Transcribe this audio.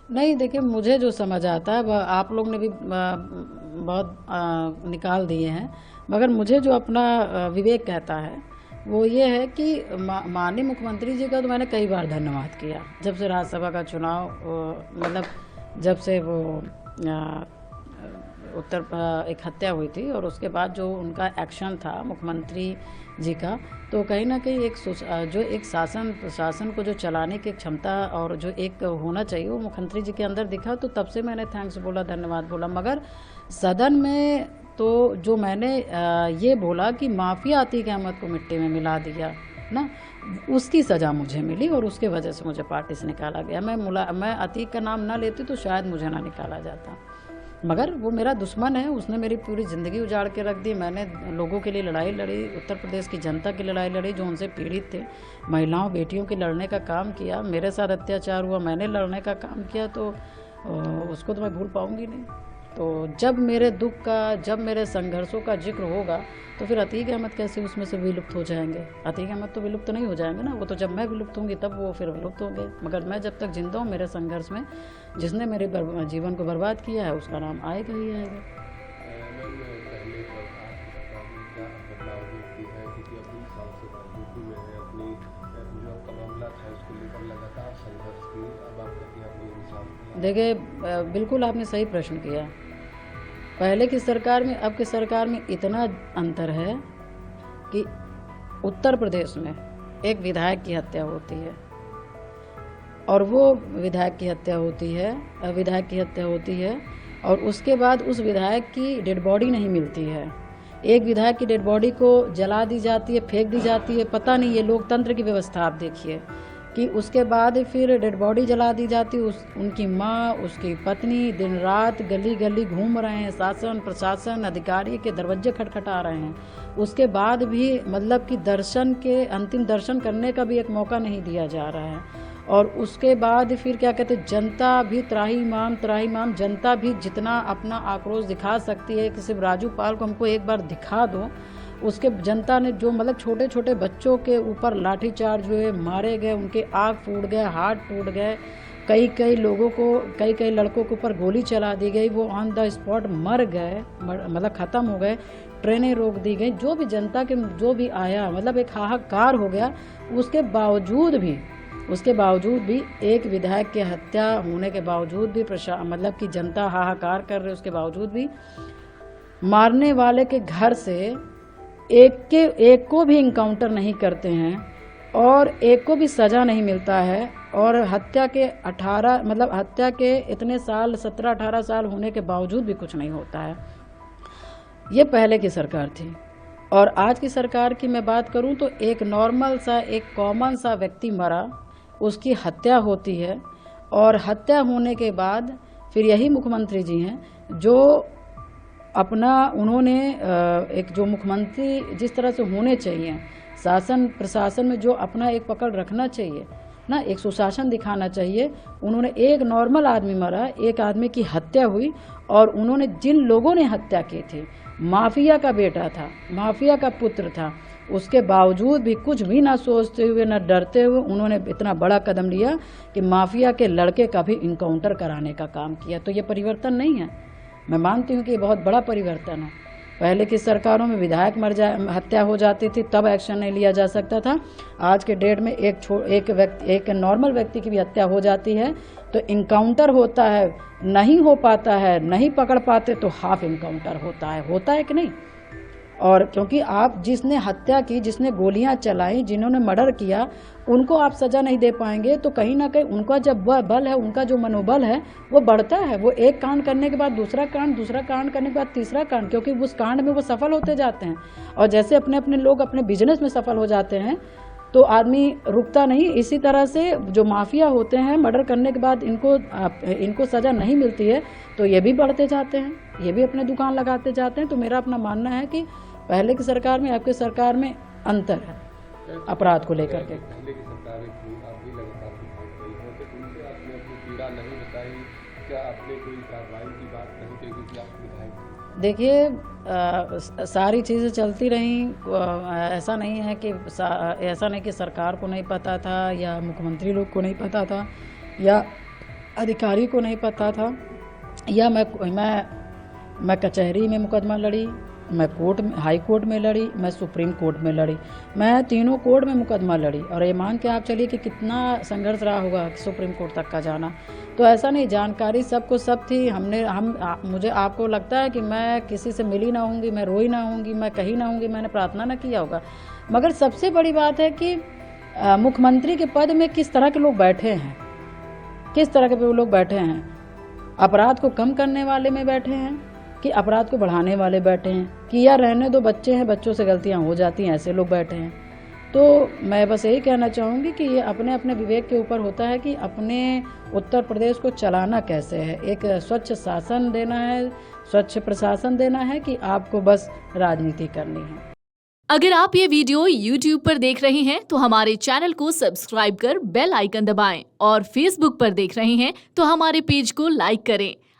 नहीं, देखिए मुझे जो समझ आता है वह आप लोग ने भी बहुत निकाल दिए हैं, मगर मुझे जो अपना विवेक कहता है वो ये है कि माननीय मुख्यमंत्री जी का तो मैंने कई बार धन्यवाद किया। जब से राज्यसभा का चुनाव मतलब जब से वो एक हत्या हुई थी और उसके बाद जो उनका एक्शन था मुख्यमंत्री जी का, तो कहीं ना कहीं जो एक शासन प्रशासन को जो चलाने की क्षमता और जो एक होना चाहिए वो मुख्यमंत्री जी के अंदर दिखा, तो तब से मैंने थैंक्स बोला, धन्यवाद बोला। मगर सदन में तो जो मैंने ये बोला कि माफिया अतीक अहमद को मिट्टी में मिला दिया ना, उसकी सज़ा मुझे मिली और उसके वजह से मुझे पार्टी से निकाला गया। मैं अतीक का नाम ना लेती तो शायद मुझे ना निकाला जाता, मगर वो मेरा दुश्मन है, उसने मेरी पूरी ज़िंदगी उजाड़ के रख दी। मैंने लोगों के लिए लड़ाई लड़ी, उत्तर प्रदेश की जनता की लड़ाई लड़ी जो उनसे पीड़ित थे, महिलाओं बेटियों की लड़ने का काम किया। मेरे साथ अत्याचार हुआ, मैंने लड़ने का काम किया, तो उसको तो मैं भूल पाऊंगी नहीं। तो जब मेरे दुख का, जब मेरे संघर्षों का जिक्र होगा तो फिर अतीक अहमद कैसे उसमें से विलुप्त हो जाएंगे? अतीक अहमद तो विलुप्त नहीं हो जाएंगे ना, वो तो जब मैं विलुप्त होंगी तब वो फिर विलुप्त होंगे। मगर मैं जब तक जिंदा हूँ मेरे संघर्ष में, जिसने मेरे जीवन को बर्बाद किया है उसका नाम आएगा ही आएगा। देखिए बिल्कुल आपने सही प्रश्न किया। पहले की सरकार में अब की सरकार में इतना अंतर है कि उत्तर प्रदेश में एक विधायक की हत्या होती है और वो विधायक की हत्या होती है और उसके बाद उस विधायक की डेड बॉडी नहीं मिलती है। एक विधायक की डेड बॉडी को जला दी जाती है, फेंक दी जाती है। पता नहीं, ये लोकतंत्र की व्यवस्था आप देखिए कि उसके बाद फिर डेड बॉडी जला दी जाती है। उनकी माँ, उसकी पत्नी दिन रात गली गली घूम रहे हैं, शासन प्रशासन अधिकारी के दरवाजे खटखटा रहे हैं। उसके बाद भी मतलब कि अंतिम दर्शन करने का भी एक मौका नहीं दिया जा रहा है। और उसके बाद फिर क्या कहते हैं, जनता भी त्राहीमाम जनता भी जितना अपना आक्रोश दिखा सकती है कि सिर्फ राजू पाल को हमको एक बार दिखा दो। उसके जनता ने जो मतलब छोटे छोटे बच्चों के ऊपर लाठीचार्ज हुए, मारे गए, उनके आँख फूट गए, हाथ टूट गए, कई लड़कों के ऊपर गोली चला दी गई, वो ऑन द स्पॉट मर गए, मतलब ख़त्म हो गए, ट्रेनें रोक दी गई। जो भी जनता के जो भी आया मतलब एक हाहाकार हो गया। उसके बावजूद भी एक विधायक की हत्या होने के बावजूद भी मतलब कि जनता हाहाकार कर रही, उसके बावजूद भी मारने वाले के घर से एक को भी इनकाउंटर नहीं करते हैं और एक को भी सज़ा नहीं मिलता है। और हत्या के इतने साल 17-18 साल होने के बावजूद भी कुछ नहीं होता है। ये पहले की सरकार थी। और आज की सरकार की मैं बात करूं तो एक नॉर्मल सा, एक कॉमन सा व्यक्ति मरा, उसकी हत्या होती है और हत्या होने के बाद फिर यही मुख्यमंत्री जी हैं जो उन्होंने एक जो मुख्यमंत्री जिस तरह से होने चाहिए, शासन प्रशासन में जो अपना एक पकड़ रखना चाहिए ना, एक सुशासन दिखाना चाहिए, उन्होंने एक नॉर्मल आदमी मरा, एक आदमी की हत्या हुई और उन्होंने जिन लोगों ने हत्या की थी, माफिया का बेटा था, माफिया का पुत्र था, उसके बावजूद भी कुछ भी ना सोचते हुए ना डरते हुए उन्होंने इतना बड़ा कदम लिया कि माफिया के लड़के का भी इनकाउंटर कराने का काम किया। तो ये परिवर्तन नहीं है, मैं मानती हूँ कि ये बहुत बड़ा परिवर्तन है। पहले की सरकारों में विधायक हत्या हो जाती थी तब एक्शन नहीं लिया जा सकता था। आज के डेट में एक नॉर्मल व्यक्ति की भी हत्या हो जाती है तो इनकाउंटर होता है, नहीं हो पाता है, नहीं पकड़ पाते तो हाफ इनकाउंटर होता है कि नहीं। और क्योंकि आप जिसने हत्या की, जिसने गोलियां चलाई, जिन्होंने मर्डर किया, उनको आप सजा नहीं दे पाएंगे तो कहीं ना कहीं उनका जब वह बल है, उनका जो मनोबल है वो बढ़ता है। वो एक कांड करने के बाद दूसरा कांड करने के बाद तीसरा कांड, क्योंकि उस कांड में वो सफल होते जाते हैं। और जैसे अपने अपने लोग अपने बिजनेस में सफल हो जाते हैं तो आदमी रुकता नहीं। इसी तरह से जो माफिया होते हैं, मर्डर करने के बाद इनको सजा नहीं मिलती है तो ये भी बढ़ते जाते हैं, ये भी अपने दुकान लगाते जाते हैं। तो मेरा अपना मानना है कि पहले की सरकार में आपकी सरकार में अंतर है अपराध को लेकर के। पहले की सरकार आप भी लगातार दिखाई गई है, तो उनसे आपने अपनी पीड़ा नहीं बताई, क्या आपने कोई कार्रवाई की बात नहीं की क्योंकि आप विधायक? देखिए सारी चीज़ें चलती रहीं, ऐसा नहीं कि सरकार को नहीं पता था या मुख्यमंत्री लोग को नहीं पता था या अधिकारी को नहीं पता था, या मैं कचहरी में मुकदमा लड़ी, मैं कोर्ट में, हाई कोर्ट में लड़ी, मैं सुप्रीम कोर्ट में लड़ी, मैं तीनों कोर्ट में मुकदमा लड़ी। और ये मान के आप चलिए कि कितना संघर्ष रहा होगा सुप्रीम कोर्ट तक का जाना। तो ऐसा नहीं, जानकारी सबको सब थी। मुझे आपको लगता है कि मैं किसी से मिली ना होंगी, मैं रोई ना होंगी, मैं कहीं ना होंगी, मैंने प्रार्थना ना किया होगा। मगर सबसे बड़ी बात है कि मुख्यमंत्री के पद में किस तरह के लोग बैठे हैं, किस तरह के लोग बैठे हैं। अपराध को कम करने वाले में बैठे हैं कि अपराध को बढ़ाने वाले बैठे हैं, कि यार रहने दो, बच्चे हैं, बच्चों से गलतियां हो जाती हैं, ऐसे लोग बैठे हैं। तो मैं बस यही कहना चाहूँगी कि ये अपने अपने विवेक के ऊपर होता है कि अपने उत्तर प्रदेश को चलाना कैसे है। एक स्वच्छ शासन देना है, स्वच्छ प्रशासन देना है, कि आपको बस राजनीति करनी है। अगर आप ये वीडियो YouTube पर देख रहे हैं तो हमारे चैनल को सब्सक्राइब कर बेल आइकन दबाएं, और Facebook पर देख रहे हैं तो हमारे पेज को लाइक करें।